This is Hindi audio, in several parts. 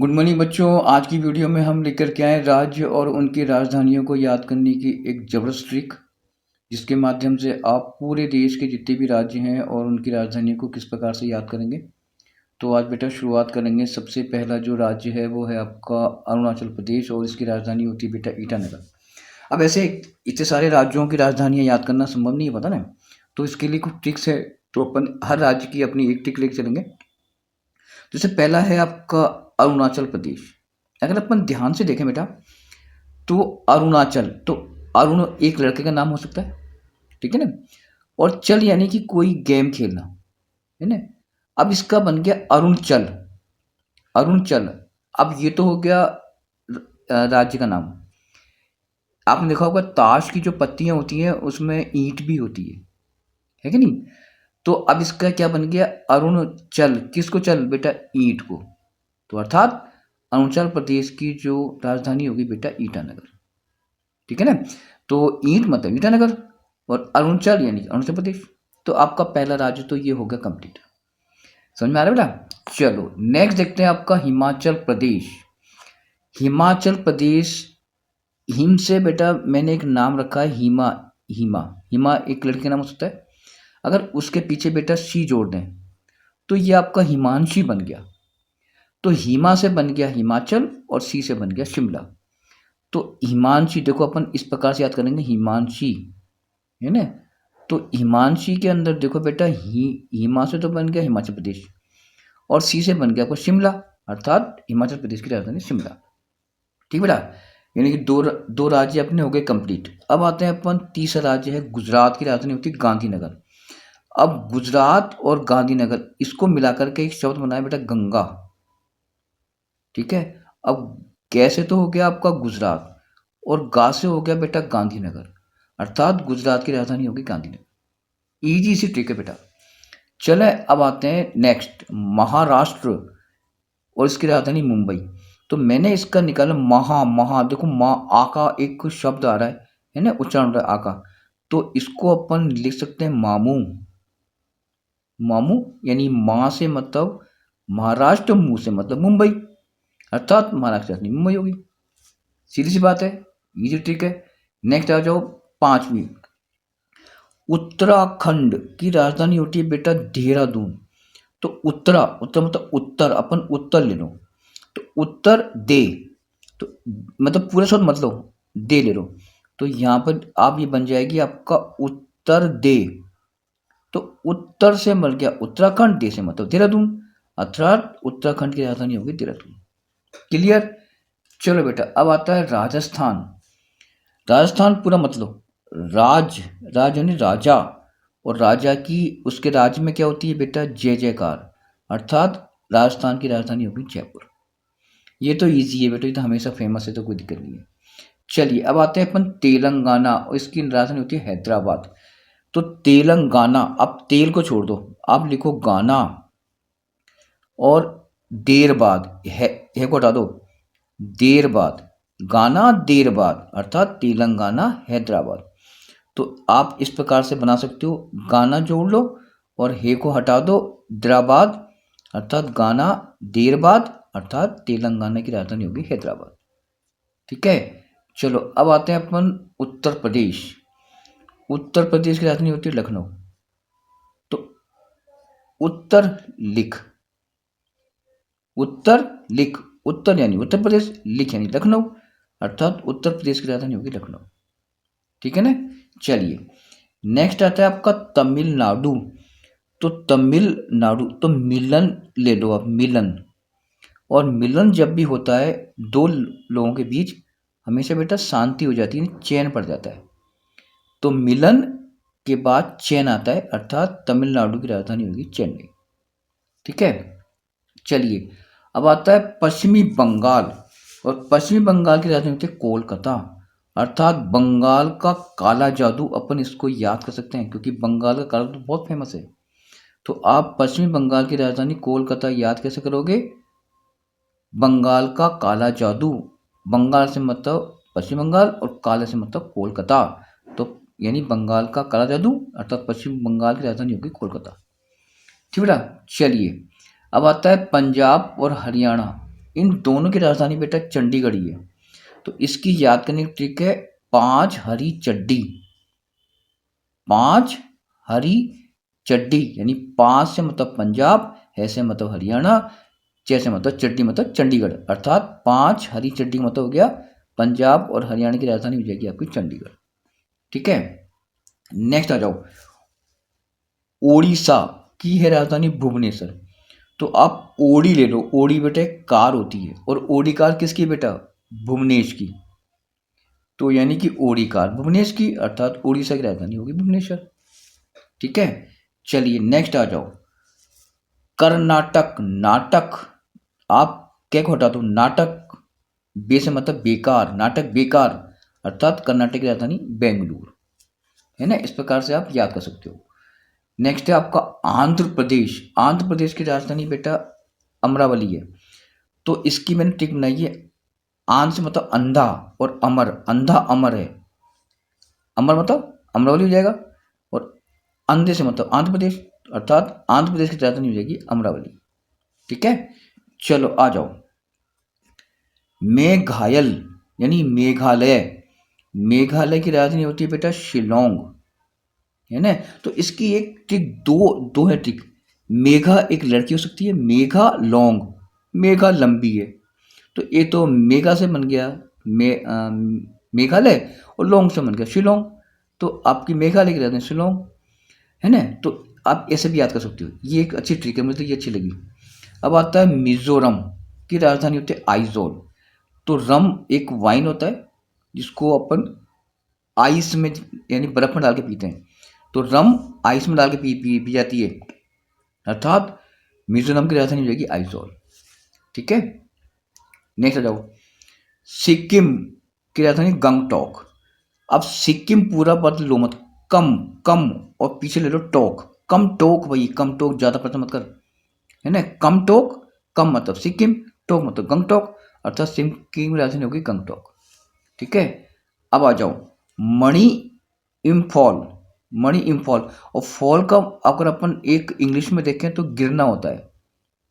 गुड मॉर्निंग बच्चों। आज की वीडियो में हम लेकर के आए राज्य और उनकी राजधानियों को याद करने की एक जबरदस्त ट्रिक, जिसके माध्यम से आप पूरे देश के जितने भी राज्य हैं और उनकी राजधानियों को किस प्रकार से याद करेंगे। तो आज बेटा शुरुआत करेंगे। सबसे पहला जो राज्य है वो है आपका अरुणाचल प्रदेश और इसकी राजधानी होती है बेटा ईटानगर। अब ऐसे इतने सारे राज्यों की राजधानियाँ याद करना संभव नहीं है, पता ना। तो इसके लिए कुछ ट्रिक्स है, तो अपन हर राज्य की अपनी एक ट्रिक लेकर चलेंगे। जैसे पहला है आपका अरुणाचल प्रदेश। अगर अपन ध्यान से देखें बेटा, तो अरुणाचल, तो अरुण एक लड़के का नाम हो सकता है, ठीक है ना। और चल यानी कि कोई गेम खेलना, है ना। अब इसका बन गया अरुणचल। अरुणचल, अब ये तो हो गया राज्य का नाम। आपने देखा होगा ताश की जो पत्तियां होती हैं उसमें ईंट भी होती है कि नहीं। तो अब इसका क्या बन गया, अरुणचल। किसको चल बेटा, ईंट को। तो अर्थात अरुणाचल प्रदेश की जो राजधानी होगी बेटा ईटानगर, ठीक है ना। तो ईंट मतलब ईटानगर और अरुणाचल यानी अरुणाचल प्रदेश। तो आपका पहला राज्य तो ये हो गया कंप्लीट। समझ में आ रहा है बेटा। चलो नेक्स्ट देखते हैं आपका हिमाचल प्रदेश। हिमाचल प्रदेश, हिम से बेटा मैंने एक नाम रखा है हिमा। हिमा, हिमा एक लड़के का नाम हो सकता है। अगर उसके पीछे बेटा सी जोड़ दें तो ये आपका हिमांशी बन गया। तो हिमा से बन गया हिमाचल और सी से बन गया शिमला। तो हिमांशी देखो अपन इस प्रकार से याद करेंगे, हिमांशी, है ना। तो हिमांशी के अंदर देखो बेटा हिमा से तो बन गया हिमाचल प्रदेश और सी से बन गया आपको शिमला, अर्थात हिमाचल प्रदेश की राजधानी शिमला। ठीक बेटा, यानी कि दो राज्य अपने हो गए कंप्लीट। अब आते हैं अपन तीसरा राज्य है गुजरात की राजधानी होती है गांधीनगर। अब गुजरात और गांधीनगर इसको मिलाकर के एक शब्द बनाया बेटा गंगा, ठीक है। अब कैसे तो हो गया आपका गुजरात और गा से हो गया बेटा गांधीनगर, अर्थात गुजरात की राजधानी होगी गांधीनगर। इजी सी ट्रिक है बेटा। चले अब आते हैं नेक्स्ट महाराष्ट्र और इसकी राजधानी मुंबई। तो मैंने इसका निकाला महा, देखो माँ आ का एक शब्द आ रहा है ना, उच्चारण हो रहा है आ का। तो इसको अपन लिख सकते हैं मामू। मामू यानी माँ से मतलब महाराष्ट्र, मुंह से मतलब मुंबई, अर्थात महाराष्ट्र राजधानी मुंबई होगी। सीधी सी बात है, इजी ट्रिक है। नेक्स्ट आ जाओ पांचवी। उत्तराखंड की राजधानी होती है बेटा देहरादून। तो उत्तरा, उत्तर मतलब उत्तर, अपन उत्तर ले लो। तो उत्तर दे, तो मतलब पूरा शब्द मत लो, दे ले लो। तो यहाँ पर आप ये बन जाएगी आपका उत्तर दे। तो उत्तर से मिल गया उत्तराखंड, दे से मतलब देहरादून, अर्थात उत्तराखंड की राजधानी होगी देहरादून। क्लियर। चलो बेटा अब आता है राजस्थान। राजस्थान पूरा मतलब राज यानी राजा, और राजा की उसके राज्य में क्या होती है बेटा जय जयकार, अर्थात राजस्थान की राजधानी होगी जयपुर। ये तो इजी है बेटा, ये तो हमेशा फेमस है, तो कोई दिक्कत नहीं है। चलिए अब आते हैं अपन तेलंगाना और इसकी राजधानी होती है हैदराबाद। तो तेलंगाना, अब तेल को छोड़ दो, आप लिखो गाना और देर बाद है को हटा दो, देर बाद, गाना देर बाद, अर्थात तेलंगाना हैदराबाद। तो आप इस प्रकार से बना सकते हो, गाना जोड़ लो और हे को हटा दो, हैदराबाद, अर्थात गाना देर बाद, अर्थात तेलंगाना की राजधानी होगी हैदराबाद। ठीक है। चलो अब आते हैं अपन उत्तर प्रदेश। उत्तर प्रदेश की राजधानी होती है लखनऊ। तो उत्तर लिख, उत्तर लिख, उत्तर यानी उत्तर प्रदेश, लिख यानी लखनऊ, अर्थात उत्तर प्रदेश की राजधानी होगी लखनऊ। ठीक है ना। चलिए नेक्स्ट आता है आपका तमिलनाडु। तो तमिलनाडु, तो मिलन ले लो आप, मिलन। और मिलन जब भी होता है दो लोगों के बीच, हमेशा बेटा शांति हो जाती है, चैन पड़ जाता है। तो मिलन के बाद चैन आता है, अर्थात तमिलनाडु की राजधानी होगी चेन्नई। ठीक है। चलिए अब आता है पश्चिमी बंगाल, और पश्चिमी बंगाल की राजधानी होती है कोलकाता, अर्थात बंगाल का काला जादू अपन इसको याद कर सकते हैं, क्योंकि बंगाल का काला जादू बहुत फेमस है। तो आप पश्चिमी बंगाल की राजधानी कोलकाता याद कैसे करोगे, बंगाल का काला जादू, बंगाल से मतलब पश्चिम बंगाल और काला से मतलब कोलकाता। तो यानी बंगाल का काला जादू, अर्थात पश्चिम बंगाल की राजधानी होगी कोलकाता। ठीक बेटा। चलिए अब आता है पंजाब और हरियाणा। इन दोनों की राजधानी बेटा चंडीगढ़ ही है। तो इसकी याद करने की ट्रिक है 5 हरी चड्डी। 5 हरी चड्डी यानी 5 से मतलब पंजाब, है से मतलब हरियाणा, च से मतलब चड्डी मतलब चंडीगढ़, अर्थात 5 हरी चड्डी का मतलब हो गया पंजाब और हरियाणा की राजधानी हो जाएगी आपकी चंडीगढ़। ठीक है, नेक्स्ट आ जाओ। ओडिशा की है राजधानी भुवनेश्वर। तो आप ओडी ले लो, ओडी बेटा एक कार होती है, और ओडी कार किसकी बेटा? भुवनेश की। तो यानी कि ओडी कार भुवनेश की, अर्थात ओडिशा की राजधानी होगी भुवनेश्वर। ठीक है, चलिए नेक्स्ट आ जाओ। कर्नाटक, नाटक आप क्या को हटा दो, नाटक बे से मतलब बेकार, नाटक बेकार, अर्थात कर्नाटक की राजधानी बेंगलुरु, है ना। इस प्रकार से आप याद कर सकते हो। नेक्स्ट है आपका आंध्र प्रदेश। आंध्र प्रदेश की राजधानी बेटा अमरावली है। तो इसकी मैंने ट्रिक बनाई है, आंध्र से मतलब अंधा और अमर, अंधा अमर है, अमर मतलब अमरावली हो जाएगा, और अंधे से मतलब आंध्र प्रदेश, अर्थात आंध्र प्रदेश की राजधानी हो जाएगी अमरावली। ठीक है, चलो आ जाओ। मेघायल यानी मेघालय, मेघालय की राजधानी होती है बेटा शिलोंग, है ना। तो इसकी एक ट्रिक दो है ट्रिक। मेघा एक लड़की हो सकती है, मेघा लॉन्ग, मेघा लंबी है। तो ये तो मेघा से बन गया मेघालय, और लॉन्ग से बन गया शिलोंग। तो आपकी मेघालय की राजधानी शिलोंग, है ना। तो आप ऐसे भी याद कर सकते हो, ये एक अच्छी ट्रिक है, मुझे ये अच्छी लगी। अब आता है मिजोरम की राजधानी होती है आइजोल। तो रम एक वाइन होता है जिसको अपन आइस में यानी बर्फ में डाल के पीते हैं। तो रम आइस में डाल के पी जाती है, अर्थात मिजोरम की राजधानी हो जाएगी आइजोल। ठीक है, नेक्स्ट आ जाओ। सिक्किम की राजधानी गंगटोक। अब सिक्किम पूरा पद लो मत, कम कम और पीछे ले लो टोक, कम टोक भाई, कम टोक, ज्यादा प्रश्न मत कर, है ना। कम टोक, कम मतलब सिक्किम, टोक मतलब गंगटोक, अर्थात सिक्किम की राजधानी होगी गंगटोक। ठीक है, अब आ जाओ मणि इम्फॉल। मणि इम्फॉल, और फॉल का अगर अपन एक इंग्लिश में देखें तो गिरना होता है,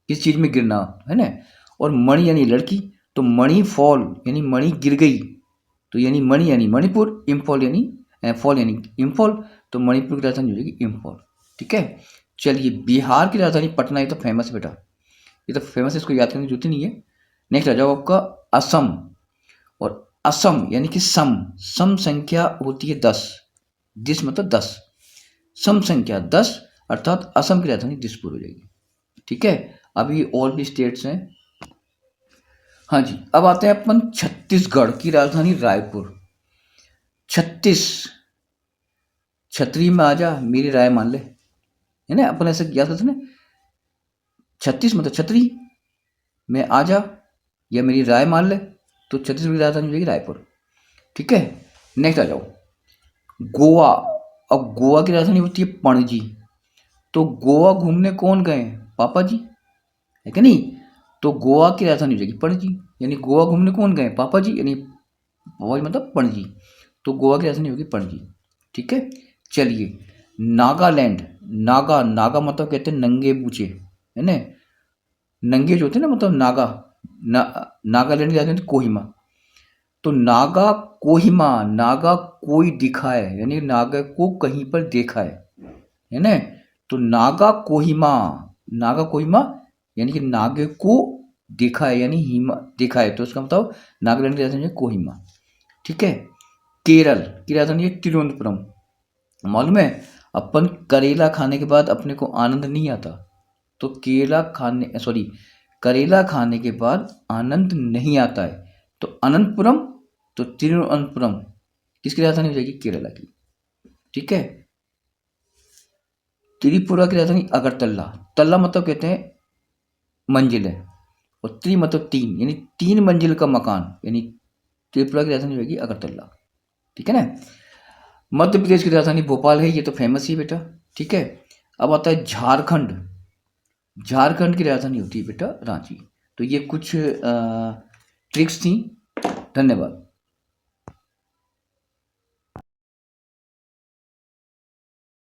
किस चीज में गिरना, है ना। और मणि यानी लड़की, तो मणि फॉल यानी मणि गिर गई, तो यानी मणि यानी मणिपुर, इम्फॉल यानी फॉल यानी इम्फॉल, तो मणिपुर की राजधानी हो जाएगी इम्फॉल। ठीक है, चलिए बिहार की राजधानी पटना, ये तो फेमस है बेटा, ये तो फेमस है, इसको याद करने की जरूरत नहीं है। नेक्स्ट आ जाओ आपका असम। और असम यानी कि सम संख्या होती है 10, दिस मतलब 10, सम संख्या 10, अर्थात असम की राजधानी दिसपुर हो जाएगी। ठीक है, अभी और भी स्टेट्स हैं। हाँ जी, अब आते हैं अपन छत्तीसगढ़ की राजधानी रायपुर। छत्तीस, छतरी में आ जा मेरी राय मान ले, है ना, अपन ऐसे याद करते ना, 36 मतलब छतरी में आ जा या मेरी राय मान ले, तो छत्तीसगढ़ की राजधानी हो जाएगी रायपुर। ठीक है, नेक्स्ट आ जाओ गोवा। अब गोवा की राजधानी होती है पणजी। तो गोवा घूमने कौन गए? पापा जी, है कि नहीं। तो गोवा की राजधानी हो जाएगी पणजी, यानी गोवा घूमने कौन गए? पापा जी, यानी पापा जी मतलब पणजी, तो गोवा की राजधानी होगी पणजी। ठीक है, चलिए नागालैंड। नागा, नागा मतलब कहते हैं नंगे पूछे, है ना, नंगे जो होते हैं ना, मतलब नागा, नागालैंड की राजधानी कोहिमा। तो नागा कोहिमा, नागा कोई दिखा है, यानी नागा को कहीं पर देखा है ना। तो नागा कोहिमा, नागा कोहिमा यानी कि नागे को देखा है, यानी हिमा देखा है, तो इसका मतलब नागालैंड की राजधानी है कोहिमा। ठीक है, केरल की राजधानी है तिरुवनंतपुरम। मालूम है, अपन करेला खाने के बाद अपने को आनंद नहीं आता, तो करेला खाने के बाद आनंद नहीं आता है, तो अनंतपुरम, तो तिरुवनंतपुरम किसकी राजधानी हो जाएगी? केरला की। ठीक है, त्रिपुरा की राजधानी अगरतला। तल्ला मतलब कहते हैं मंजिल है, और त्रि मतलब 3, यानी 3 मंजिल का मकान, यानी त्रिपुरा की राजधानी होगी अगरतला। ठीक है ना। मध्य प्रदेश की राजधानी भोपाल है, ये तो फेमस ही बेटा। ठीक है, अब आता है झारखंड। झारखंड की राजधानी होती है बेटा रांची। तो ये कुछ ट्रिक्स थी। धन्यवाद।